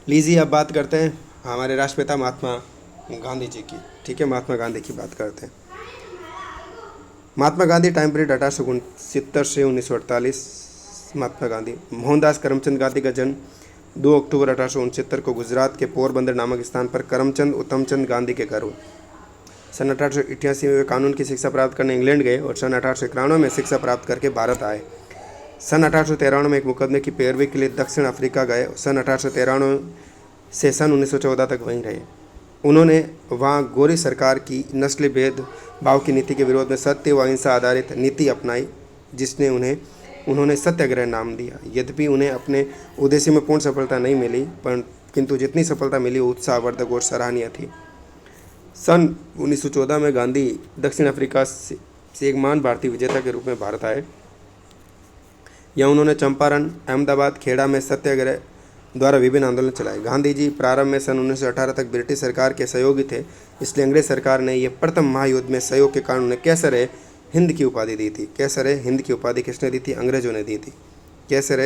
लीजिए अब बात करते हैं हमारे राष्ट्रपिता महात्मा गांधी जी की। ठीक है, महात्मा गांधी की बात करते हैं। महात्मा गांधी टाइम पीरियड 1869 से 1948। महात्मा गांधी मोहनदास करमचंद गांधी का जन्म 2 अक्टूबर 1869 को गुजरात के पोरबंदर नामक स्थान पर करमचंद उत्तमचंद गांधी के घर हुए। सन 1888 में वे कानून की शिक्षा प्राप्त करने इंग्लैंड गए और सन 1891 में शिक्षा प्राप्त करके भारत आए। सन 1893 में एक मुकदमे की पैरवी के लिए दक्षिण अफ्रीका गए। सन 1893 से सन 1914 तक वहीं रहे। उन्होंने वहाँ गोरी सरकार की नस्ली भेदभाव की नीति के विरोध में सत्य व अहिंसा आधारित नीति अपनाई, जिसने उन्होंने सत्याग्रह नाम दिया। यद्यपि उन्हें अपने उद्देश्य में पूर्ण सफलता नहीं मिली, पर किंतु जितनी सफलता मिली वो उत्साहवर्धक और सराहनीय थी। सन 1914 में गांधी दक्षिण अफ्रीका से एक महान भारतीय विजेता के रूप में भारत आए। यहाँ उन्होंने चंपारण, अहमदाबाद, खेड़ा में सत्याग्रह द्वारा विभिन्न आंदोलन चलाए। गांधी जी प्रारंभ में सन 1918 तक ब्रिटिश सरकार के सहयोगी थे, इसलिए अंग्रेज सरकार ने ये प्रथम महायुद्ध में सहयोग के कारण उन्हें कैसर हिंद की उपाधि दी थी। कैसर हिंद की उपाधि किसने दी थी? अंग्रेजों ने दी थी कैसर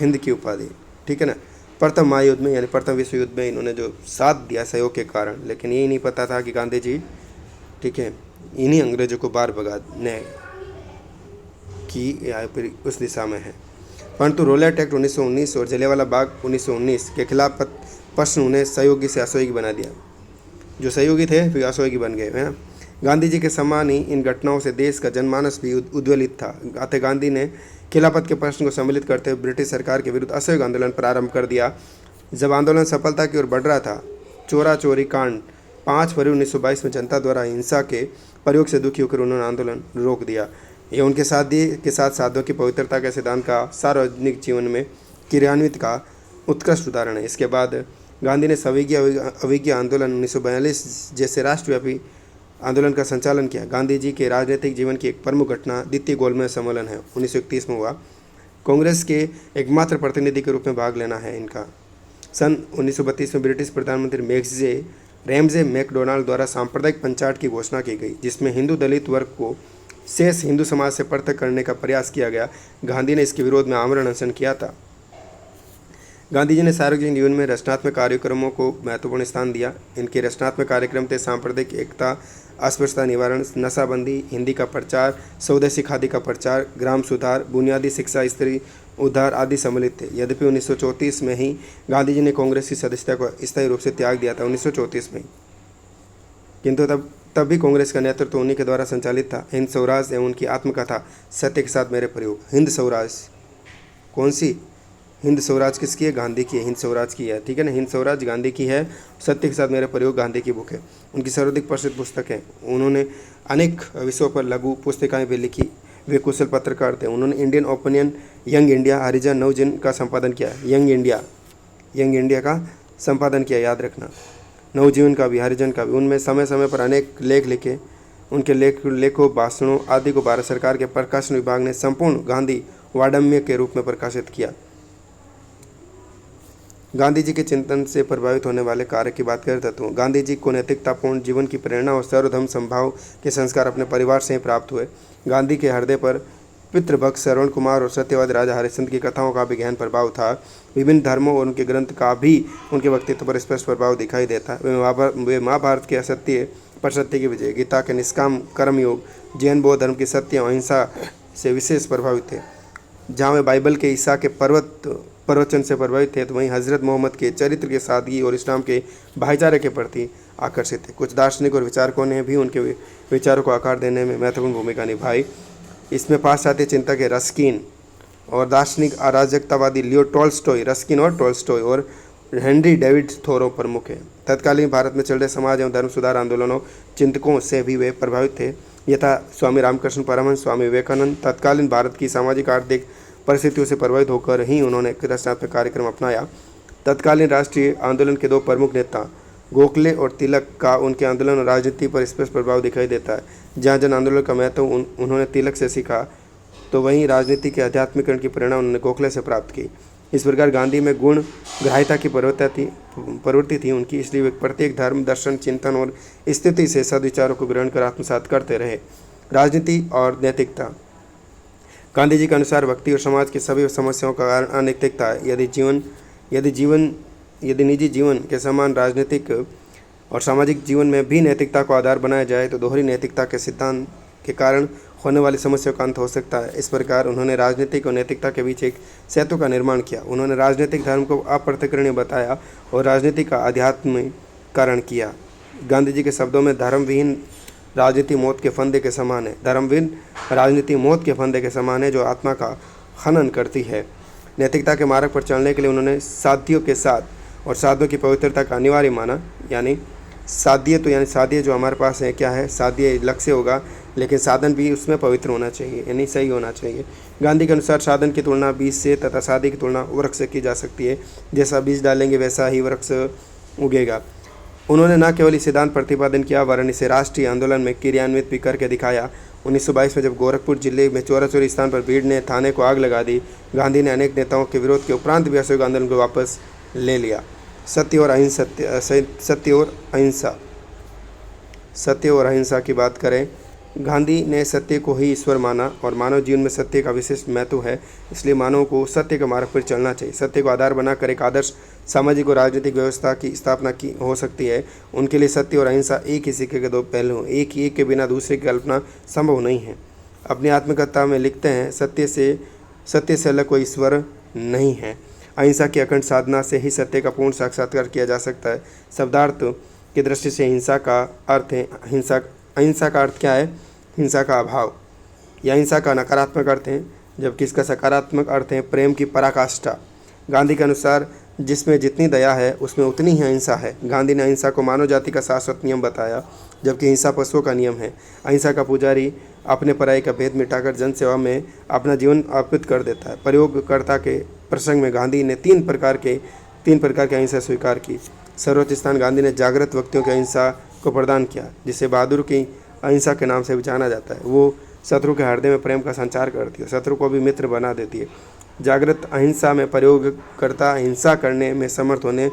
हिंद की उपाधि। ठीक है ना। प्रथम महायुद्ध में यानी प्रथम विश्व युद्ध में इन्होंने जो साथ दिया सहयोग के कारण, लेकिन यही नहीं पता था कि गांधी जी, ठीक है, इन्हीं अंग्रेजों को बाहर भगाने की या फिर उस दिशा में है। परंतु रोलेट एक्ट 1919 और जलियांवाला बाग 1919 के खिलाफ प्रश्न उन्हें सहयोगी से असहयोगी बना दिया। जो सहयोगी थे फिर असहयोगी बन गए हैं। गांधी जी के समान ही इन घटनाओं से देश का जनमानस भी उद्वेलित था। अतः गांधी ने खिलाफत के प्रश्न को सम्मिलित करते हुए ब्रिटिश सरकार के विरुद्ध असहयोग आंदोलन प्रारंभ कर दिया। जब आंदोलन सफलता की ओर बढ़ रहा था, चोरा चोरी कांड 5 फरवरी 1922 में जनता द्वारा हिंसा के प्रयोग से दुखी होकर उन्होंने आंदोलन रोक दिया। यह उनके शादी के साथ साधुओं की पवित्रता के सिद्धांत का सार्वजनिक जीवन में क्रियान्वित का उत्कृष्ट उदाहरण है। इसके बाद गांधी ने अविज्ञा आंदोलन 1942 जैसे राष्ट्रव्यापी आंदोलन का संचालन किया। गांधी जी के राजनीतिक जीवन की एक प्रमुख घटना द्वितीय गोलमेज सम्मेलन है, 1931 में हुआ। कांग्रेस के एकमात्र प्रतिनिधि के रूप में भाग लेना है इनका। सन 1932 में ब्रिटिश प्रधानमंत्री रैमजे मैकडोनाल्ड द्वारा सांप्रदायिक पंचायत की घोषणा की गई, जिसमें हिंदू दलित वर्ग को शेष हिंदू समाज से पृथक करने का प्रयास किया गया। गांधी ने इसके विरोध में आमरण अनशन किया था। गांधी जी ने सार्वजनिक जीवन में रचनात्मक कार्यक्रमों को महत्वपूर्ण स्थान दिया। इनके रचनात्मक कार्यक्रम थे सांप्रदायिक एकता, अस्पृश्यता निवारण, नशाबंदी, हिंदी का प्रचार, स्वदेशी खादी का प्रचार, ग्राम सुधार, बुनियादी शिक्षा, स्त्री उद्धार आदि सम्मिलित थे। यद्यपि 1934 में ही गांधी जी ने कांग्रेस की सदस्यता को स्थायी रूप से त्याग दिया था, 1934 में, किंतु तब भी कांग्रेस का नेतृत्व उन्हीं के द्वारा संचालित था। हिंद स्वराज एवं उनकी आत्मकथा सत्य के साथ मेरे प्रयोग। हिंद स्वराज कौन सी? हिंद स्वराज किसकी है? गांधी की है। हिंद स्वराज की है, ठीक है ना। हिंद स्वराज गांधी की है। सत्य के साथ मेरे प्रयोग गांधी की बुक है। उनकी सर्वाधिक प्रसिद्ध पुस्तक है। उन्होंने अनेक विषयों पर लघु पुस्तिकाएं भी लिखी। वे कुशल पत्रकार थे। उन्होंने इंडियन ओपिनियन, यंग इंडिया, हरिजन, नवजीवन का संपादन किया। यंग इंडिया का संपादन किया, याद रखना। नवजीवन का भी, हरिजन का भी। उनमें समय समय पर अनेक लेख लिखे। उनके लेखों, भाषणों आदि को भारत सरकार के प्रकाशन विभाग ने संपूर्ण गांधी वाङ्मय के रूप में प्रकाशित किया। गांधी जी के चिंतन से प्रभावित होने वाले कार्य की बात करें तो गांधी जी को नैतिकतापूर्ण जीवन की प्रेरणा और सर्वधर्म समभाव के संस्कार अपने परिवार से ही प्राप्त हुए। गांधी के हृदय पर पितृभक्त श्रवण कुमार और सत्यवादी राजा हरिश्चंद्र की कथाओं का भी गहन प्रभाव था। विभिन्न धर्मों और उनके ग्रंथ का भी उनके व्यक्तित्व पर स्पष्ट प्रभाव दिखाई देता है। वे महाभारत के असत्य पर सत्य की विजय, गीता के निष्काम कर्मयोग, जैन बौद्ध धर्म की सत्य और अहिंसा से विशेष प्रभावित थे। जहाँ वे बाइबल के ईसा के प्रवचन से प्रभावित थे, तो वहीं हज़रत मोहम्मद के चरित्र के सादगी और इस्लाम के भाईचारे के प्रति आकर्षित थे। कुछ दार्शनिक और विचारकों ने भी उनके विचारों को आकार देने में महत्वपूर्ण भूमिका निभाई। इसमें पाश्चात्य चिंतक है रस्किन और दार्शनिक अराजकतावादी लियो टॉल्स्टॉय, रस्किन और टॉल्स्टॉय और हेनरी डेविड थोरो प्रमुख है। तत्कालीन भारत में चल रहे समाज एवं धर्म सुधार आंदोलनों चिंतकों से भी वे प्रभावित थे, यथा स्वामी रामकृष्ण परमहंस, स्वामी विवेकानंद। तत्कालीन भारत की सामाजिक आर्थिक परिस्थितियों से प्रभावित होकर ही उन्होंने रचनात्मक कार्यक्रम अपनाया। तत्कालीन राष्ट्रीय आंदोलन के 2 प्रमुख नेता गोखले और तिलक का उनके आंदोलन और राजनीति पर स्पष्ट प्रभाव दिखाई देता है। जहाँ जन आंदोलन का महत्व उन्होंने तिलक से सीखा, तो वहीं राजनीति के आध्यात्मिकरण की प्रेरणा उन्होंने गोखले से प्राप्त की। इस प्रकार गांधी में गुण ग्राह्यता की प्रवृत्ति थी उनकी, इसलिए वे प्रत्येक धर्म, दर्शन, चिंतन और स्थिति से सद्विचारों को ग्रहण कर आत्मसात करते रहे। राजनीति और नैतिकता। गांधी जी के अनुसार व्यक्ति और समाज की सभी समस्याओं का कारण अनैतिकता है। यदि जीवन यदि निजी जीवन के समान राजनीतिक और सामाजिक जीवन में भी नैतिकता को आधार बनाया जाए तो दोहरी नैतिकता के सिद्धांत के कारण होने वाली समस्या का अंत हो सकता है। इस प्रकार उन्होंने राजनीतिक और नैतिकता के बीच एक सेतु का निर्माण किया। उन्होंने राजनीतिक धर्म को अप्रतिकरणीय बताया और राजनीति का आध्यात्मिकरण किया। गांधी जी के शब्दों में धर्मविहीन राजनीति मौत के फंदे के समान है। धर्मविहीन राजनीति मौत के फंदे के समान है जो आत्मा का खनन करती है। नैतिकता के मार्ग पर चलने के लिए उन्होंने साध्यों के साथ और साधनों की पवित्रता का अनिवार्य माना। यानी साध्य जो हमारे पास है क्या है, साध्य लक्ष्य होगा, लेकिन साधन भी उसमें पवित्र होना चाहिए, यानी सही होना चाहिए। गांधी के अनुसार साधन की तुलना बीज से तथा साध्य की तुलना वृक्ष से की जा सकती है। जैसा बीज डालेंगे वैसा ही वृक्ष उगेगा। उन्होंने न केवल इस सिद्धांत प्रतिपादन किया वरन इसे राष्ट्रीय आंदोलन में क्रियान्वित भी करके दिखाया। 1922 में जब गोरखपुर जिले में चौरा चौरी स्थान पर भीड़ ने थाने को आग लगा दी, गांधी ने अनेक नेताओं के विरोध के उपरांत भी असहयोग आंदोलन को वापस ले लिया। सत्य और अहिंसा की बात करें, गांधी ने सत्य को ही ईश्वर माना और मानव जीवन में सत्य का विशिष्ट महत्व है। इसलिए मानव को सत्य के मार्ग पर चलना चाहिए। सत्य को आधार बनाकर एक आदर्श सामाजिक और राजनीतिक व्यवस्था की स्थापना की हो सकती है। उनके लिए सत्य और अहिंसा एक ही सिक्के के दो पहलू हैं। एक के बिना दूसरे की कल्पना संभव नहीं है। अपनी आत्मकथा में लिखते हैं, सत्य से अलग कोई ईश्वर नहीं है। अहिंसा की अखंड साधना से ही सत्य का पूर्ण साक्षात्कार किया जा सकता है। शब्दार्थ की दृष्टि से अहिंसा का अर्थ क्या है? हिंसा का अभाव या हिंसा का नकारात्मक अर्थ है, जबकि इसका सकारात्मक अर्थ है प्रेम की पराकाष्ठा। गांधी के अनुसार जिसमें जितनी दया है उसमें उतनी ही अहिंसा है। गांधी ने अहिंसा को मानव जाति का शाश्वत नियम बताया, जबकि हिंसा पशुओं का नियम है। अहिंसा का पुजारी अपने पराई का भेद मिटाकर जनसेवा में अपना जीवन अर्पित कर देता है। प्रयोगकर्ता के प्रसंग में गांधी ने तीन प्रकार के अहिंसा स्वीकार की। सर्वोच्च स्थान गांधी ने जागृत व्यक्तियों की अहिंसा को प्रदान किया, जिसे बहादुर की अहिंसा के नाम से भी जाना जाता है। वो शत्रु के हृदय में प्रेम का संचार करती है, शत्रु को भी मित्र बना देती है। जागृत अहिंसा में प्रयोगकर्ता हिंसा करने में समर्थ होने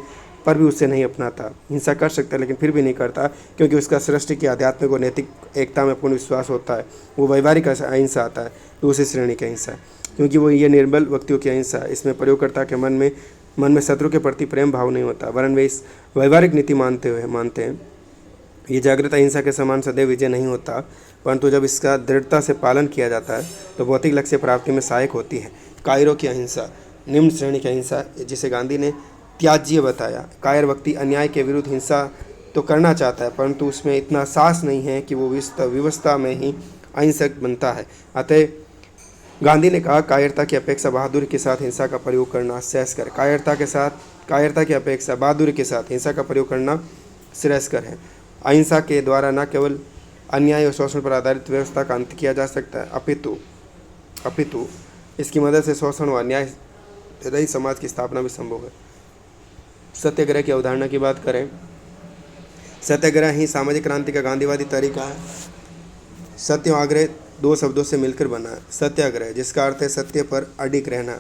पर भी उससे नहीं अपनाता। हिंसा कर सकता है लेकिन फिर भी नहीं करता, क्योंकि उसका सृष्टि की आध्यात्मिक और नैतिक एकता में पूर्ण विश्वास होता है। वो व्यवहारिक अहिंसा आता है, दूसरी श्रेणी की अहिंसा, क्योंकि वो ये निर्बल व्यक्तियों की अहिंसा। इसमें प्रयोगकर्ता के मन में शत्रु के प्रति प्रेम भाव नहीं होता, वरन वे इस व्यवहारिक नीति मानते हैं। ये जागृत अहिंसा के समान सदैव विजय नहीं होता, परंतु जब इसका दृढ़ता से पालन किया जाता है तो भौतिक लक्ष्य प्राप्ति में सहायक होती है। कायरों की अहिंसा, निम्न श्रेणी की अहिंसा, जिसे गांधी ने त्याज्य बताया। कायर व्यक्ति अन्याय के विरुद्ध हिंसा तो करना चाहता है, परंतु उसमें इतना साहस नहीं है कि वो विवस्था में ही अहिंसक बनता है। अतः गांधी ने कहा, कायरता की अपेक्षा बहादुरी के साथ हिंसा का प्रयोग करना श्रेयस्कर। कायरता की अपेक्षा बहादुरी के साथ हिंसा का प्रयोग करना श्रेयस्कर है। अहिंसा के द्वारा न केवल अन्याय और शोषण पर आधारित व्यवस्था का अंत किया जा सकता है, अपितु इसकी मदद से शोषण और अन्याय रहित समाज की स्थापना भी संभव है। सत्याग्रह की अवधारणा की बात करें, सत्याग्रह ही सामाजिक क्रांति का गांधीवादी तरीका है। सत्य और आग्रह दो शब्दों से मिलकर बना है। सत्याग्रह, जिसका अर्थ है सत्य पर अडिग रहना।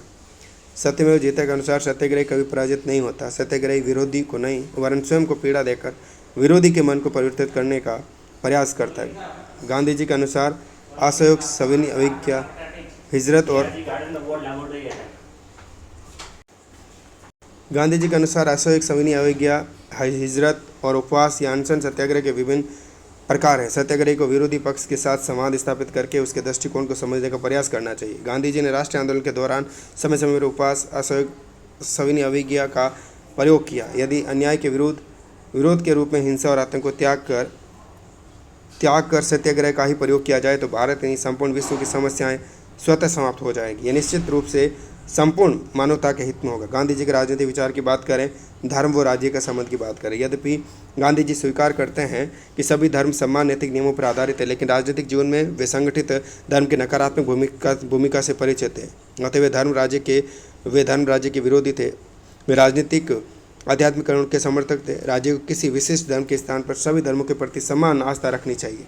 सत्यमेव जयते के अनुसार सत्याग्रही कभी पराजित नहीं होता। सत्याग्रही विरोधी को नहीं वरन स्वयं को पीड़ा देकर विरोधी के मन को परिवर्तित करने का प्रयास करता है। गांधी जी के अनुसार असहयोग, सविनय अवज्ञा, हिजरत और उपवास या अनशन सत्याग्रह के विभिन्न प्रकार हैं। सत्याग्रही को विरोधी पक्ष के साथ संवाद स्थापित करके उसके दृष्टिकोण को समझने का प्रयास करना चाहिए। गांधी जी ने राष्ट्रीय आंदोलन के दौरान समय समय पर उपवास, असहयोग, सविनय अवज्ञा का प्रयोग किया। यदि अन्याय के विरोध के रूप में हिंसा और आतंक को त्याग कर सत्याग्रह का ही प्रयोग किया जाए तो भारत नहीं संपूर्ण विश्व की समस्याएं स्वतः समाप्त हो जाएगी। यह निश्चित रूप से संपूर्ण मानवता के हित में होगा। गांधी जी के राजनीतिक विचार की बात करें, धर्म व राज्य का संबंध की बात करें। यद्यपि गांधी जी स्वीकार करते हैं कि सभी धर्म समान नैतिक नियमों पर आधारित है, लेकिन राजनीतिक जीवन में वे संगठित धर्म की नकारात्मक भूमिका से परिचित थे। अतः वे धर्म राज्य के विरोधी थे। वे राजनीतिक आध्यात्मिकरण के समर्थक थे। राज्य को किसी विशिष्ट धर्म के स्थान पर सभी धर्मों के प्रति समान आस्था रखनी चाहिए।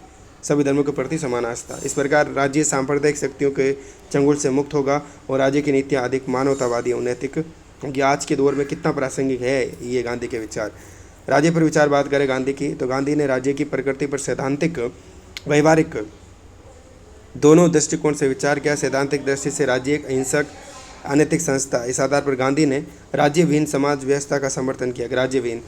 इस प्रकार राज्य सांप्रदायिक शक्तियों के चंगुल से मुक्त होगा और राज्य की नीतियाँ अधिक मानवतावादी और नैतिक होंगी। आज के दौर में कितना प्रासंगिक है ये गांधी के विचार। राज्य पर विचार बात करें गांधी की, तो गांधी ने राज्य की प्रकृति पर सैद्धांतिक व्यवहारिक दोनों दृष्टिकोण से विचार किया। सैद्धांतिक दृष्टि से राज्य एक अनैतिक संस्था। इस आधार पर गांधी ने राज्यविहीन समाज व्यवस्था का समर्थन किया। राज्यविहीन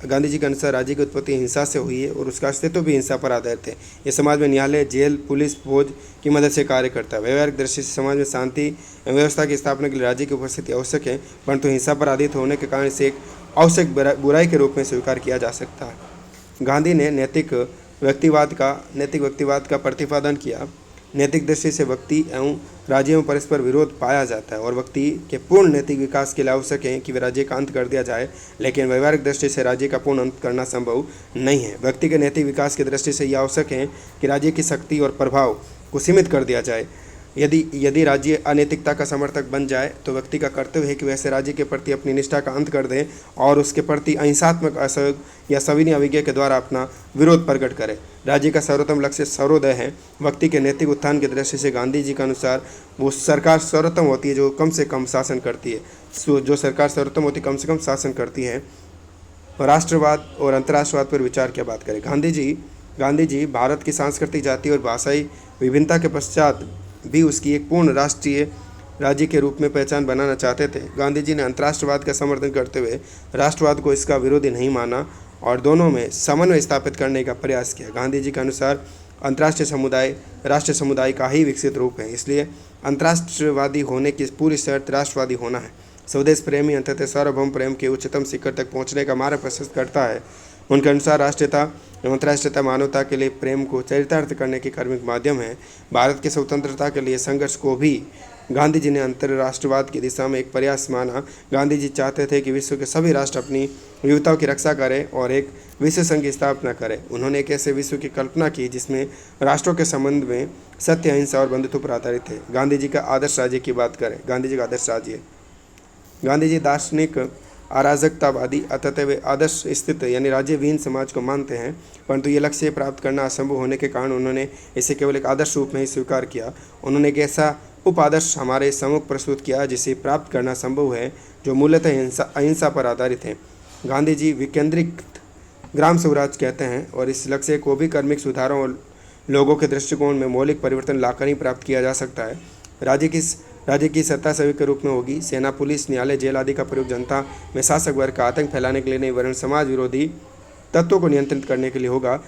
गांधी जी के अनुसार राज्य की उत्पत्ति हिंसा से हुई है और उसका अस्तित्व भी हिंसा पर आधारित है। ये समाज में न्यायालय, जेल, पुलिस, फौज की मदद से कार्य करता है। व्यवहारिक दृष्टि से समाज में शांति एवं व्यवस्था की स्थापना के लिए राज्य की उपस्थिति आवश्यक है, परंतु हिंसा पर आधारित होने के कारण इसे एक आवश्यक बुराई के रूप में स्वीकार किया जा सकता है। गांधी ने नैतिक व्यक्तिवाद का प्रतिपादन किया। नैतिक दृष्टि से व्यक्ति एवं राज्य में परस्पर विरोध पाया जाता है और व्यक्ति के पूर्ण नैतिक विकास के लिए आवश्यक है कि वे राज्य का अंत कर दिया जाए, लेकिन व्यवहारिक दृष्टि से राज्य का पूर्ण अंत करना संभव नहीं है। व्यक्ति के नैतिक विकास की दृष्टि से यह आवश्यक है कि राज्य की शक्ति और प्रभाव को सीमित कर दिया जाए। यदि राज्य अनैतिकता का समर्थक बन जाए तो व्यक्ति का कर्तव्य है कि वैसे राज्य के प्रति अपनी निष्ठा का अंत कर दे और उसके प्रति अहिंसात्मक असहयोग या सविनय अवज्ञा के द्वारा अपना विरोध प्रकट करे। राज्य का सर्वोत्तम लक्ष्य सर्वोदय है। व्यक्ति के नैतिक उत्थान की दृष्टि से गांधी जी के अनुसार वो सरकार सर्वोत्तम होती है जो कम से कम शासन करती है। जो सरकार सर्वोत्तम होती है कम से कम शासन करती है। राष्ट्रवाद और अंतर्राष्ट्रवाद पर विचार क्या बात करें। गांधी जी भारत की सांस्कृतिक, जाति और भाषाई विभिन्नता के पश्चात भी उसकी एक पूर्ण राष्ट्रीय राज्य के रूप में पहचान बनाना चाहते थे। गांधी जी ने अंतर्राष्ट्रवाद का समर्थन करते हुए राष्ट्रवाद को इसका विरोधी नहीं माना और दोनों में समन्वय स्थापित करने का प्रयास किया। गांधी जी के अनुसार अंतर्राष्ट्रीय समुदाय राष्ट्रीय समुदाय का ही विकसित रूप है, इसलिए अंतर्राष्ट्रवादी होने की पूरी शर्त राष्ट्रवादी होना है। स्वदेश प्रेमी अंततः सार्वभौम प्रेम के उच्चतम शिखर तक पहुंचने का मार्ग प्रशस्त करता है। उनके अनुसार राष्ट्रीयता एवं अंतर्राष्ट्रीयता मानवता के लिए प्रेम को चरितार्थ करने के कार्मिक माध्यम है। भारत की स्वतंत्रता के लिए संघर्ष को भी गांधी जी ने अंतर्राष्ट्रवाद की दिशा में एक प्रयास माना। गांधी जी चाहते थे कि विश्व के सभी राष्ट्र अपनी विविधताओं की रक्षा करें और एक विश्व संघ की स्थापना करें। उन्होंने एक ऐसे विश्व की कल्पना की जिसमें राष्ट्रों के संबंध में सत्य, अहिंसा और बंधुत्व पर आधारित है। गांधी जी का आदर्श राज्य की बात करें। गांधी जी का आदर्श राज्य। गांधी जी दार्शनिक अराजकतावादी अतः वे आदर्श स्थित यानी राज्यविहीन समाज को मानते हैं, परंतु ये लक्ष्य प्राप्त करना असंभव होने के कारण उन्होंने इसे केवल एक आदर्श रूप में ही स्वीकार किया। उन्होंने एक ऐसा उप आदर्श हमारे सम्मुख प्रस्तुत किया जिसे प्राप्त करना संभव है, जो मूलतः अहिंसा पर आधारित है। गांधी जी विकेंद्रित ग्राम स्वराज कहते हैं और इस लक्ष्य को भी कार्मिक सुधारों और लोगों के दृष्टिकोण में मौलिक परिवर्तन लाकर ही प्राप्त किया जा सकता है। राज्य की सत्ता सभी के रूप में होगी। सेना, पुलिस, न्यायालय, जेल आदि का प्रयोग जनता में शासक वर्ग का आतंक फैलाने के लिए नहीं, वरन समाज विरोधी तत्वों को नियंत्रित करने के लिए होगा।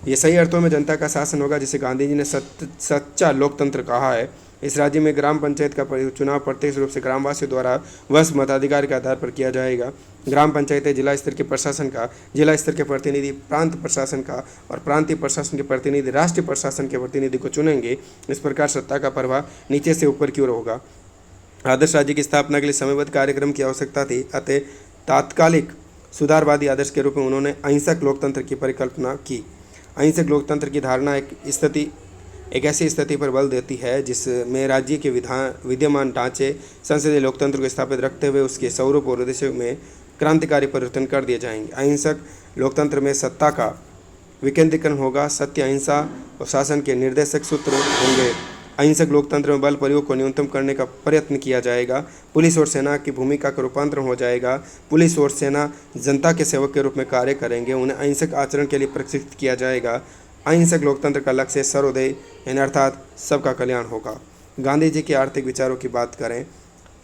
ये सही अर्थों में जनता का शासन होगा, जिसे गांधी जी ने सच्चा लोकतंत्र कहा है। इस राज्य में ग्राम पंचायत का चुनाव प्रत्यक्ष रूप से ग्रामवासियों द्वारा वश मताधिकार के आधार पर किया जाएगा। ग्राम पंचायतें जिला स्तर के प्रशासन का, जिला स्तर के प्रतिनिधि प्रांत प्रशासन का और प्रांतीय प्रशासन के प्रतिनिधि राष्ट्रीय प्रशासन के प्रतिनिधि को चुनेंगे। इस प्रकार सत्ता का प्रवाह नीचे से ऊपर की ओर होगा। आदर्श राज्य की स्थापना के लिए समयबद्ध कार्यक्रम की आवश्यकता थी, अतः तात्कालिक सुधारवादी आदर्श के रूप में उन्होंने अहिंसक लोकतंत्र की परिकल्पना की। अहिंसक लोकतंत्र की धारणा एक ऐसी स्थिति पर बल देती है जिसमें राज्य के विद्यमान ढांचे संसदीय लोकतंत्र को स्थापित रखते हुए उसके स्वरूप और उद्देश्य में क्रांतिकारी परिवर्तन कर दिए जाएंगे। अहिंसक लोकतंत्र में सत्ता का विकेंद्रीकरण होगा, सत्य, अहिंसा और शासन के निर्देशक सूत्र होंगे। अहिंसक लोकतंत्र में बल प्रयोग को न्यूनतम करने का प्रयत्न किया जाएगा। पुलिस और सेना की भूमिका का रूपांतरण हो जाएगा। पुलिस और सेना जनता के सेवक के रूप में कार्य करेंगे। उन्हें अहिंसक आचरण के लिए प्रशिक्षित किया जाएगा। अहिंसक लोकतंत्र का लक्ष्य सर्वोदय यानी अर्थात सबका कल्याण होगा। गांधी जी के आर्थिक विचारों की बात करें।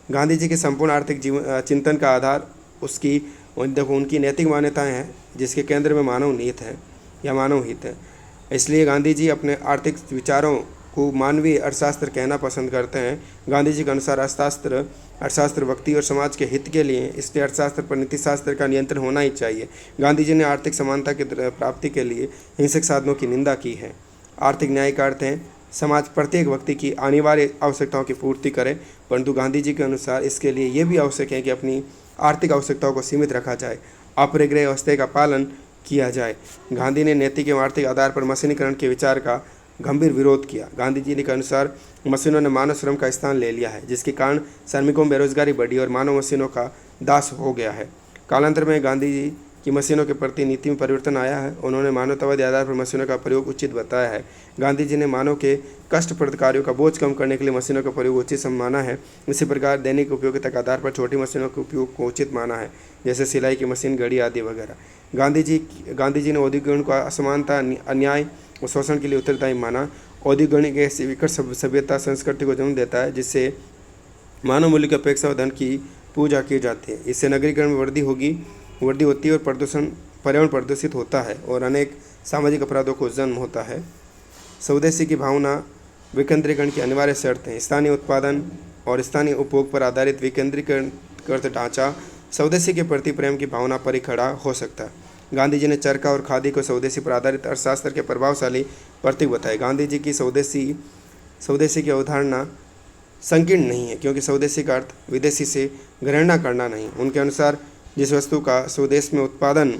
गांधी जी के संपूर्ण आर्थिक चिंतन का आधार उनकी नैतिक मान्यताएं हैं, जिसके केंद्र में मानव नीत है या मानव हित है। इसलिए गांधी जी अपने आर्थिक विचारों को मानवीय अर्थशास्त्र कहना पसंद करते हैं। गांधी जी के अनुसार अर्थशास्त्र व्यक्ति और समाज के हित के लिए, इसलिए अर्थशास्त्र पर नीतिशास्त्र का नियंत्रण होना ही चाहिए। गांधी जी ने आर्थिक समानता की प्राप्ति के लिए हिंसक साधनों की निंदा की है। आर्थिक न्याय का अर्थ है समाज प्रत्येक व्यक्ति की अनिवार्य आवश्यकताओं की पूर्ति करे, परंतु गांधी जी के अनुसार इसके लिए ये भी आवश्यक है कि अपनी आर्थिक आवश्यकताओं को सीमित रखा जाए, अपरिग्रह व्यवस्था का पालन किया जाए। गांधी ने नैतिक एवं आर्थिक आधार पर मशीनीकरण के विचार का गंभीर विरोध किया। गांधी जी के अनुसार मशीनों ने मानव श्रम का स्थान ले लिया है, जिसके कारण श्रमिकों में बेरोजगारी बढ़ी और मानव मशीनों का दास हो गया है। कालांतर में गांधी जी की मशीनों के प्रति नीति में परिवर्तन आया है। उन्होंने मानवतावादी आधार पर मशीनों का प्रयोग उचित बताया है। गांधी जी ने मानव के कष्टप्रद कार्यों का बोझ कम करने के लिए मशीनों का प्रयोग उचित माना है। इसी प्रकार दैनिक उपयोगिता के आधार पर छोटी मशीनों के उपयोग को उचित माना है, जैसे सिलाई की मशीन, घड़ी आदि वगैरह। गांधी जी ने औद्योगिकरण को असमानता, अन्याय और शोषण के लिए उत्तरदायी माना। औद्योगिकरण एक ऐसी विकट सभ्यता संस्कृति को जन्म देता है जिससे मानव मूल्य की अपेक्षा और धन की पूजा की जाती है। इससे नगरीकरण में वृद्धि होती है और पर्यावरण प्रदूषित होता है और अनेक सामाजिक अपराधों को जन्म होता है। स्वदेशी की भावना विकेंद्रीकरण की अनिवार्य शर्त है। स्थानीय उत्पादन और स्थानीय उपभोग पर आधारित विकेंद्रीकृत ढांचा स्वदेशी के प्रति प्रेम की भावना पर ही खड़ा हो सकता है। गांधी जी ने चरखा और खादी को स्वदेशी पर आधारित अर्थशास्त्र के प्रभावशाली प्रतीक बताए। गांधी जी की स्वदेशी की अवधारणा संकीर्ण नहीं है, क्योंकि स्वदेशी का अर्थ विदेशी से ग्रहण करना नहीं। उनके अनुसार जिस वस्तु का स्वदेश में उत्पादन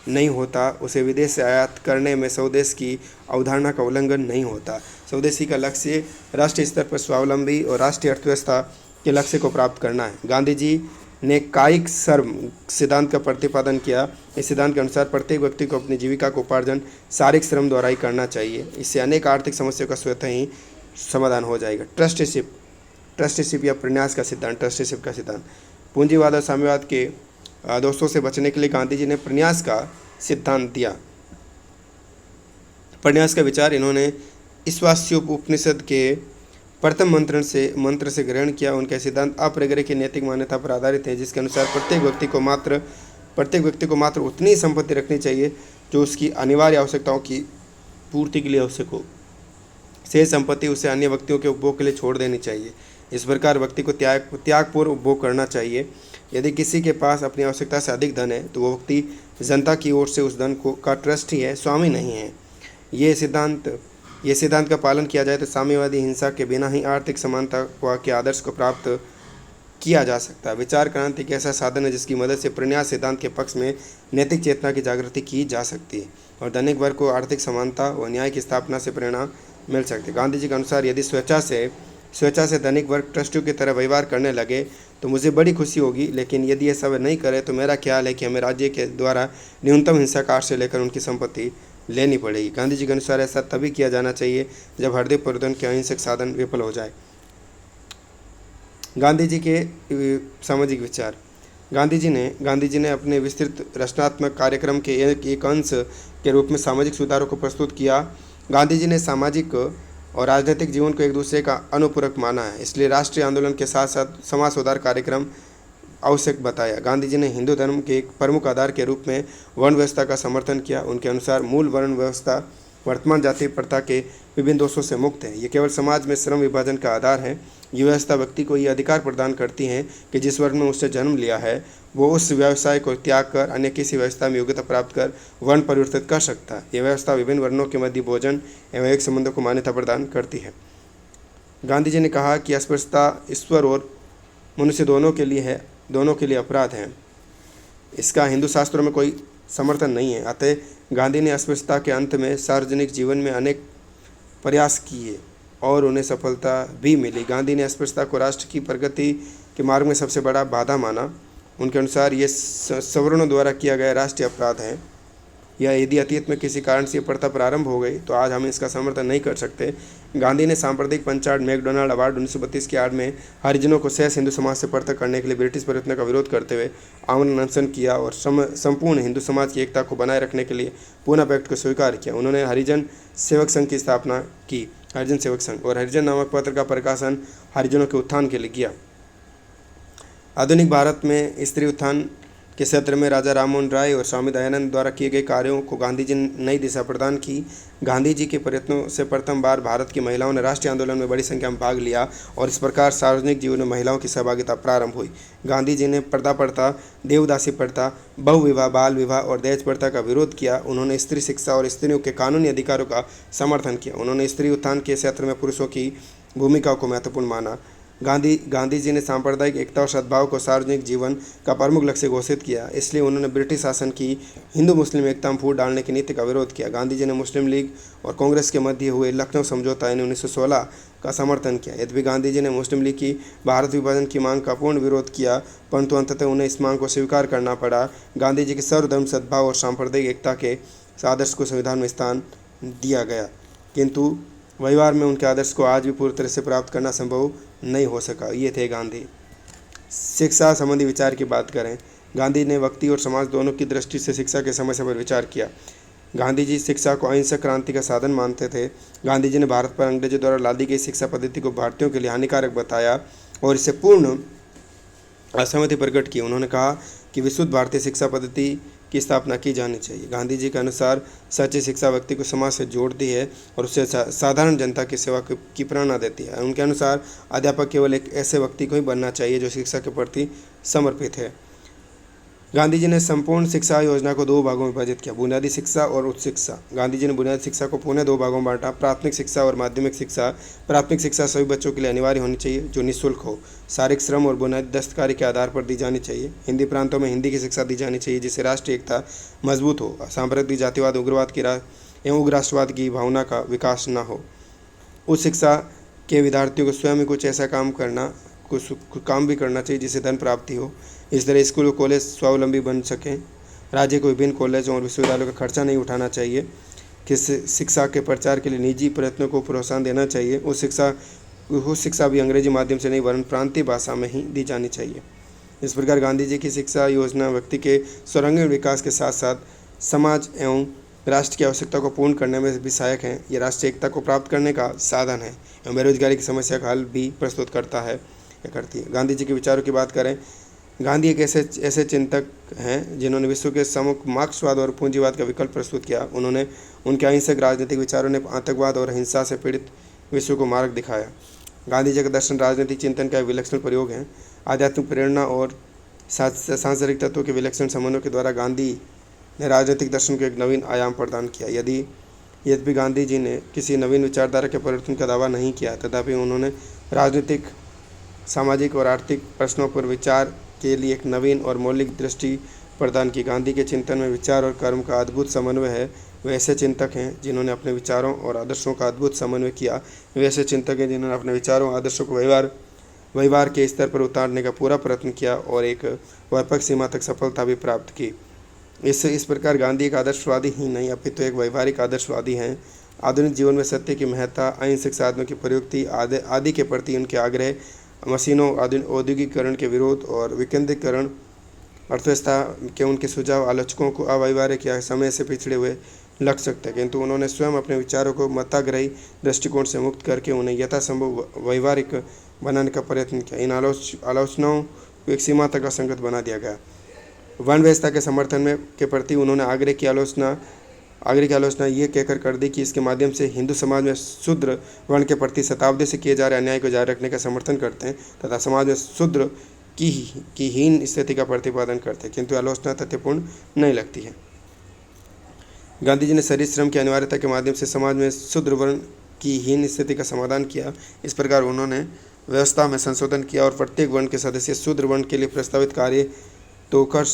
नहीं होता उसे विदेश से आयात करने में स्वदेश की अवधारणा का उल्लंघन नहीं होता। स्वदेशी का लक्ष्य राष्ट्रीय स्तर पर स्वावलंबी और राष्ट्रीय अर्थव्यवस्था के लक्ष्य को प्राप्त करना है। गांधी जी ने कायिक श्रम सिद्धांत का प्रतिपादन किया। इस सिद्धांत के अनुसार प्रत्येक व्यक्ति को अपनी जीविका का उपार्जन शारीरिक श्रम द्वारा ही करना चाहिए। इससे अनेक आर्थिक समस्याओं का स्वतः ही समाधान हो जाएगा। ट्रस्टीशिप या प्रन्यास का सिद्धांत। ट्रस्टीशिप का सिद्धांत पूंजीवाद और साम्यवाद के दोषों से बचने के लिए गांधी जी ने प्रन्यास का सिद्धांत दिया। प्रन्यास का विचार इन्होंने ईशावास्योपनिषद के प्रथम मंत्र से ग्रहण किया। उनका सिद्धांत अपरिग्रह की नैतिक मान्यता पर आधारित है, जिसके अनुसार प्रत्येक व्यक्ति को मात्र उतनी ही संपत्ति रखनी चाहिए जो उसकी अनिवार्य आवश्यकताओं की पूर्ति के लिए आवश्यक हो। शेष संपत्ति उसे अन्य व्यक्तियों के उपभोग के लिए छोड़ देनी चाहिए। इस प्रकार व्यक्ति को त्यागपूर्वक उपभोग करना चाहिए। यदि किसी के पास अपनी आवश्यकता से अधिक धन है तो वो व्यक्ति जनता की ओर से उस धन का ट्रस्टी है, स्वामी नहीं है। ये सिद्धांत का पालन किया जाए तो साम्यवादी हिंसा के बिना ही आर्थिक समानता के आदर्श को प्राप्त किया जा सकता है। विचार क्रांति एक ऐसा साधन है जिसकी मदद से प्रन्यास सिद्धांत के पक्ष में नैतिक चेतना की जागृति की जा सकती है और धनिक वर्ग को आर्थिक समानता व न्याय की स्थापना से प्रेरणा मिल सकती है। गांधी जी के अनुसार यदि स्वेच्छा से धनिक वर्ग ट्रस्टियों की तरह व्यवहार करने लगे तो मुझे बड़ी खुशी होगी, लेकिन यदि ऐसा वे नहीं करे तो मेरा ख्याल है कि हमें राज्य के द्वारा न्यूनतम हिंसा का आश्रय लेकर उनकी संपत्ति लेनी पड़ेगी। गांधी जी के अनुसार ऐसा तभी किया जाना चाहिए जब हृदय परिवर्तन के अहिंसक साधन विफल हो जाए। गांधी जी के सामाजिक विचार। गांधी जी ने अपने विस्तृत रचनात्मक कार्यक्रम के एक अंश के रूप में सामाजिक सुधारों को प्रस्तुत किया। गांधी जी ने सामाजिक और राजनीतिक जीवन को एक दूसरे का अनुपूरक माना है, इसलिए राष्ट्रीय आंदोलन के साथ साथ समाज सुधार कार्यक्रम आवश्यक बताया। गांधी जी ने हिंदू धर्म के एक प्रमुख आधार के रूप में वर्ण व्यवस्था का समर्थन किया। उनके अनुसार मूल वर्ण व्यवस्था वर्तमान जाति प्रथा के विभिन्न दोषों से मुक्त है। ये केवल समाज में श्रम विभाजन का आधार है। ये व्यवस्था व्यक्ति को ये अधिकार प्रदान करती है कि जिस वर्ग में उससे जन्म लिया है वो उस व्यवसाय को त्याग कर अन्य किसी व्यवस्था में योग्यता प्राप्त कर वर्ण परिवर्तित कर सकता है। यह व्यवस्था विभिन्न वर्णों के मध्य भोजन एवं एक संबंधों को मान्यता प्रदान करती है। गांधी जी ने कहा कि अस्पृश्यता ईश्वर और मनुष्य दोनों के लिए अपराध है। इसका हिंदू शास्त्रों में कोई समर्थन नहीं है। अतः गांधी ने अस्पृश्यता के अंत में सार्वजनिक जीवन में अनेक प्रयास किए और उन्हें सफलता भी मिली। गांधी ने अस्पृश्यता को राष्ट्र की प्रगति के मार्ग में सबसे बड़ा बाधा माना। उनके अनुसार ये सवर्णों द्वारा किया गया राष्ट्रीय अपराध है। यदि अतीत में किसी कारण से ये प्रथा प्रारंभ हो गई तो आज हम इसका समर्थन नहीं कर सकते। गांधी ने सांप्रदायिक पंचायत मैकडोनाल्ड अवार्ड 1932 की आड़ में हरिजनों को शेष हिंदू समाज से पृथक करने के लिए ब्रिटिश प्रयत्नों का विरोध करते हुए आमरण अनशन किया और संपूर्ण हिंदू समाज की एकता को बनाए रखने के लिए पूना पैक्ट को स्वीकार किया। उन्होंने हरिजन सेवक संघ की स्थापना की, हरिजन सेवक संघ, और हरिजन नामक पत्र का प्रकाशन हरिजनों के उत्थान के लिए किया। आधुनिक भारत में स्त्री उत्थान के क्षेत्र में राजा राममोहन राय और स्वामी दयानंद द्वारा किए गए कार्यों को गांधी जी ने नई दिशा प्रदान की। गांधी जी के प्रयत्नों से प्रथम बार भारत की महिलाओं ने राष्ट्रीय आंदोलन में बड़ी संख्या में भाग लिया और इस प्रकार सार्वजनिक जीवन में महिलाओं की सहभागिता प्रारंभ हुई। गांधी जी ने पर्दा प्रथा, देवदासी प्रथा, बहुविवाह, बाल विवाह और दहेज प्रथा का विरोध किया। उन्होंने स्त्री शिक्षा और स्त्रियों के कानूनी अधिकारों का समर्थन किया। उन्होंने स्त्री उत्थान के क्षेत्र में पुरुषों की भूमिका को महत्वपूर्ण माना। गांधी जी ने सांप्रदायिक एकता और सद्भाव को सार्वजनिक जीवन का प्रमुख लक्ष्य घोषित किया। इसलिए उन्होंने ब्रिटिश शासन की हिंदू मुस्लिम एकता में फूट डालने की नीति का विरोध किया। गांधी जी ने मुस्लिम लीग और कांग्रेस के मध्य हुए लखनऊ समझौता यानी 1916 का समर्थन किया। यद्यपि गांधी जी ने मुस्लिम लीग की भारत विभाजन की मांग का पूर्ण विरोध किया, परंतु अंततः उन्हें इस मांग को स्वीकार करना पड़ा। गांधी जी के सर्वधर्म सद्भाव और सांप्रदायिक एकता के आदर्श को संविधान में स्थान दिया गया, किंतु व्यवहार में उनके आदर्श को आज भी पूरी तरह से प्राप्त करना संभव नहीं हो सका। ये थे गांधी। शिक्षा संबंधी विचार की बात करें, गांधी ने व्यक्ति और समाज दोनों की दृष्टि से शिक्षा की समस्या पर विचार किया। गांधी जी शिक्षा को अहिंसक क्रांति का साधन मानते थे। गांधी जी ने भारत पर अंग्रेजों द्वारा लादी गई शिक्षा पद्धति को भारतीयों के लिए हानिकारक बताया। और इससे पूर्ण असहमति प्रकट की। उन्होंने कहा कि विशुद्ध भारतीय शिक्षा पद्धति की स्थापना की जानी चाहिए। गांधी जी के अनुसार सच्ची शिक्षा व्यक्ति को समाज से जोड़ती है और उससे साधारण जनता की सेवा की प्रेरणा देती है। उनके अनुसार अध्यापक केवल एक ऐसे व्यक्ति को ही बनना चाहिए जो शिक्षा के प्रति समर्पित है। गांधी जी ने संपूर्ण शिक्षा योजना को दो भागों में विभाजित किया, बुनियादी शिक्षा और उच्च शिक्षा। गांधी जी ने बुनियादी शिक्षा को पुनः दो भागों में बांटा, प्राथमिक शिक्षा और माध्यमिक शिक्षा। प्राथमिक शिक्षा सभी बच्चों के लिए अनिवार्य होनी चाहिए, जो निःशुल्क हो, शारीरिक श्रम और बुनियादी दस्तकारी के आधार पर दी जानी चाहिए। हिंदी प्रांतों में हिंदी की शिक्षा दी जानी चाहिए, जिससे राष्ट्रीय एकता मजबूत हो, सांप्रदायिक जातिवाद, उग्रवाद की एवं उग्र राष्ट्रवाद की भावना का विकास न हो। उच्च शिक्षा के विद्यार्थियों को स्वयं ही कुछ ऐसा काम भी करना चाहिए जिससे धन प्राप्ति हो। इस तरह स्कूल और कॉलेज स्वावलंबी बन सकें। राज्य को विभिन्न कॉलेजों और विश्वविद्यालयों का खर्चा नहीं उठाना चाहिए। कि शिक्षा के प्रचार के लिए निजी प्रयत्नों को प्रोत्साहन देना चाहिए। उस शिक्षा भी अंग्रेजी माध्यम से नहीं वरन प्रांतीय भाषा में ही दी जानी चाहिए। इस प्रकार गांधी जी की शिक्षा योजना व्यक्ति के सर्वांगीण विकास के साथ साथ समाज एवं राष्ट्र की आवश्यकता को पूर्ण करने में भी सहायक है। यह राष्ट्रीय एकता को प्राप्त करने का साधन है एवं बेरोजगारी की समस्या का हल भी प्रस्तुत करता है या करती है। गांधी जी के विचारों की बात करें, गांधी एक ऐसे चिंतक हैं जिन्होंने विश्व के सम्मुख मार्क्सवाद और पूंजीवाद का विकल्प प्रस्तुत किया। उनके अहिंसक राजनीतिक विचारों ने आतंकवाद और हिंसा से पीड़ित विश्व को मार्ग दिखाया। गांधी जी का दर्शन राजनीतिक चिंतन का एक विलक्षण प्रयोग है। आध्यात्मिक प्रेरणा और सांसारिक तत्वों के विलक्षण समन्वय के द्वारा गांधी ने राजनीतिक दर्शन को एक नवीन आयाम प्रदान किया। यद्यपि गांधी जी ने किसी नवीन विचारधारा के परिवर्तन का दावा नहीं किया, तथापि उन्होंने राजनीतिक, सामाजिक और आर्थिक प्रश्नों पर विचार के लिए एक नवीन और मौलिक दृष्टि प्रदान की। गांधी के चिंतन में विचार और कर्म का अद्भुत समन्वय है। वे ऐसे चिंतक हैं जिन्होंने अपने विचारों और आदर्शों का अद्भुत समन्वय किया। वे ऐसे चिंतक हैं जिन्होंने अपने विचारों और आदर्शों को व्यवहार के स्तर पर उतारने का पूरा प्रयत्न किया और एक व्यापक सीमा तक सफलता भी प्राप्त की। इस प्रकार गांधी एक आदर्शवादी ही नहीं अपितु तो एक व्यवहारिक आदर्शवादी हैं। आधुनिक जीवन में सत्य की महत्ता, अहिंसक साधनों की प्रयुक्ति आदि के प्रति उनके आग्रह, मशीनों, औद्योगिकरण के विरोध और विकेंद्रीकरण अर्थव्यवस्था के उनके सुझाव आलोचकों को अव्यवहारिक या समय से पिछड़े हुए लग सकते हैं, किंतु उन्होंने स्वयं अपने विचारों को मताग्रही दृष्टिकोण से मुक्त करके उन्हें यथासंभव व्यवहारिक बनाने का प्रयत्न किया। इन आलोचनाओं को एक सीमा तक असंगत बना दिया गया। वर्ण व्यवस्था के समर्थन के प्रति उन्होंने आग्रह की आलोचना ये कहकर कर दी कि इसके माध्यम से हिंदू समाज में शूद्र वर्ण के प्रति शताब्दी से किए जा रहे अन्याय को जारी रखने का समर्थन करते हैं तथा समाज में शूद्र की हीन स्थिति का प्रतिपादन करते हैं, किंतु आलोचना तथ्यपूर्ण नहीं लगती है। गांधी जी ने शरीर श्रम की अनिवार्यता के माध्यम से समाज में शूद्र वर्ण की हीन स्थिति का समाधान किया। इस प्रकार उन्होंने व्यवस्था में संशोधन किया और प्रत्येक वर्ण के सदस्य शूद्र वर्ण के लिए प्रस्तावित कार्य तो कर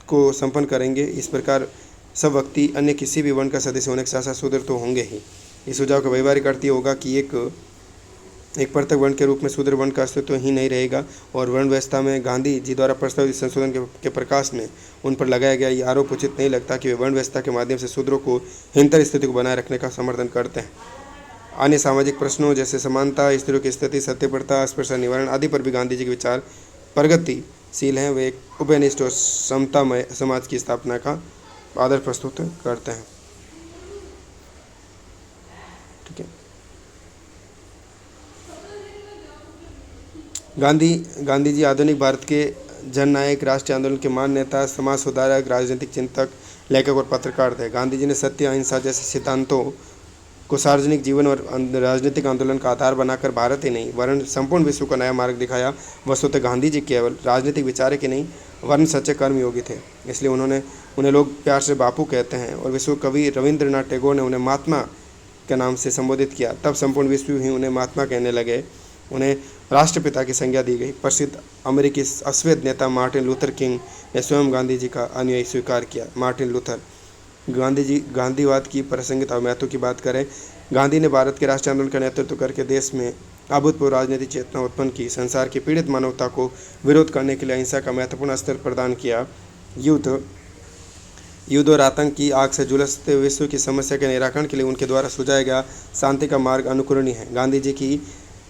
को संपन्न करेंगे। इस प्रकार सब व्यक्ति अन्य किसी भी वर्ण का सदस्य होने के साथ साथ शूद्र तो होंगे ही। इस सुझाव का व्यवहारिक अर्थ ये होगा कि एक पृथक वर्ण के रूप में शूद्र वर्ण का अस्तित्व ही नहीं रहेगा और वर्ण व्यवस्था में गांधी जी द्वारा प्रस्तावित संशोधन के प्रकाश में उन पर लगाया गया ये आरोप उचित नहीं लगता कि वे वर्ण व्यवस्था के माध्यम से शूद्रों को हिंतर स्थिति को बनाए रखने का समर्थन करते हैं। अन्य सामाजिक प्रश्नों जैसे समानता, स्त्रियों की स्थिति, सत्य प्रथा, अस्पृश्यता निवारण आदि पर भी गांधी जी के विचार प्रगतिशील हैं। वे एक उभयनिष्ठ और समतामय समाज की स्थापना का आदर प्रस्तुत करते हैं। ठीक है। गांधी जी आधुनिक भारत के जननायक, राष्ट्रीय आंदोलन के महान नेता, समाज सुधारक, राजनीतिक चिंतक, लेखक और पत्रकार थे। गांधी जी ने सत्य, अहिंसा जैसे सिद्धांतों को सार्वजनिक जीवन और राजनीतिक आंदोलन का आधार बनाकर भारत ही नहीं वरन संपूर्ण विश्व को नया मार्ग दिखाया। वस्तुतः गांधी जी केवल राजनीतिक विचारक ही नहीं वरन सच्चे कर्मयोगी थे, इसलिए उन्हें लोग प्यार से बापू कहते हैं और विश्व कवि रविंद्रनाथ टैगोर ने उन्हें महात्मा के नाम से संबोधित किया। तब संपूर्ण विश्व ही उन्हें महात्मा कहने लगे। उन्हें राष्ट्रपिता की संज्ञा दी गई। प्रसिद्ध अमेरिकी अश्वेत नेता मार्टिन लूथर किंग ने स्वयं गांधी जी का अनुयायी स्वीकार किया। Martin Luther. गांधीवाद की प्रासंगिकता और महत्व की बात करें, गांधी ने भारत के राष्ट्रीय आंदोलन का नेतृत्व करके देश में अभूतपूर्व राजनीतिक चेतना उत्पन्न की। संसार की पीड़ित मानवता को विरोध करने के लिए अहिंसा का महत्वपूर्ण स्तर प्रदान किया। युद्ध और आतंक की आग से झुलसते विश्व की समस्या के निराकरण के लिए उनके द्वारा सुझाया गया शांति का मार्ग अनुकरणीय है। गांधी जी की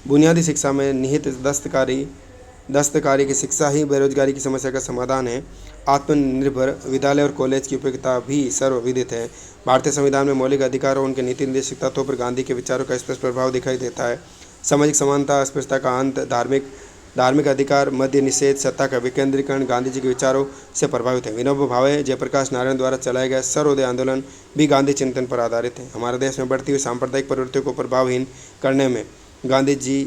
बुनियादी शिक्षा में निहित दस्तकारी की शिक्षा ही बेरोजगारी की समस्या का समाधान है। आत्मनिर्भर विद्यालय और कॉलेज की उपयोगिता भी सर्वविदित है। भारतीय संविधान में मौलिक अधिकार और उनके नीति निर्देशक तत्वों पर गांधी के विचारों का स्पष्ट प्रभाव दिखाई देता है। सामाजिक समानता, अस्पृश्यता का अंत, धार्मिक धार्मिक अधिकार, मद्य निषेध, सत्ता का विकेंद्रीकरण गांधी जी के विचारों से प्रभावित है। विनोबा भावे, जयप्रकाश नारायण द्वारा चलाए गए सर्वोदय आंदोलन भी गांधी चिंतन पर आधारित है। हमारे देश में बढ़ती हुई सांप्रदायिक प्रवृत्तियों को प्रभावहीन करने में गांधी जी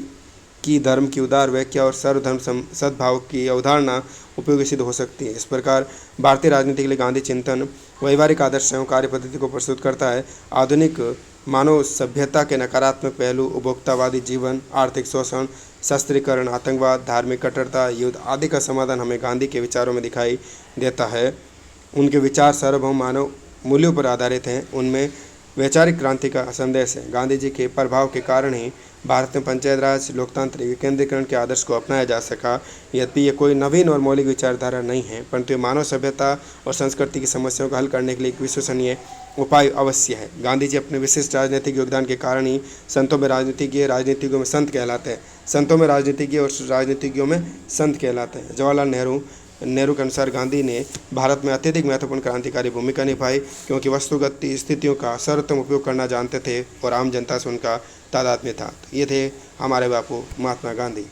की धर्म की उदार व्याख्या और सर्वधर्म सद्भाव की अवधारणा उपयोगी सिद्ध हो सकती है। इस प्रकार भारतीय राजनीति के लिए गांधी चिंतन व्यवहारिक आदर्श एवं कार्य पद्धति को प्रस्तुत करता है। आधुनिक मानव सभ्यता के नकारात्मक पहलू, उपभोक्तावादी जीवन, आर्थिक शोषण, शस्त्रीकरण, आतंकवाद, धार्मिक कट्टरता, युद्ध आदि का समाधान हमें गांधी के विचारों में दिखाई देता है। उनके विचार सार्वभौम मानव मूल्यों पर आधारित हैं। उनमें वैचारिक क्रांति का संदेश है। गांधी जी के प्रभाव के कारण ही भारत में पंचायत राज, लोकतांत्रिक विकेंद्रीकरण के आदर्श को अपनाया जा सका। यद्यपि ये कोई नवीन और मौलिक विचारधारा नहीं है, परंतु ये मानव सभ्यता और संस्कृति की समस्याओं को हल करने के लिए एक विश्वसनीय उपाय अवश्य है। गांधी जी अपने विशिष्ट राजनीतिक योगदान के कारण ही संतों में राजनीतिज्ञ, राजनीतिज्ञों में संत कहलाते हैं। संतों में राजनीतिज्ञ और राजनीतिज्ञों में संत कहलाते हैं। जवाहरलाल नेहरू के अनुसार गांधी ने भारत में अत्यधिक महत्वपूर्ण क्रांतिकारी भूमिका निभाई, क्योंकि वस्तुगत स्थितियों का सर्वोत्तम उपयोग करना जानते थे और आम जनता से उनका तादात्म्य था। ये थे हमारे बापू महात्मा गांधी।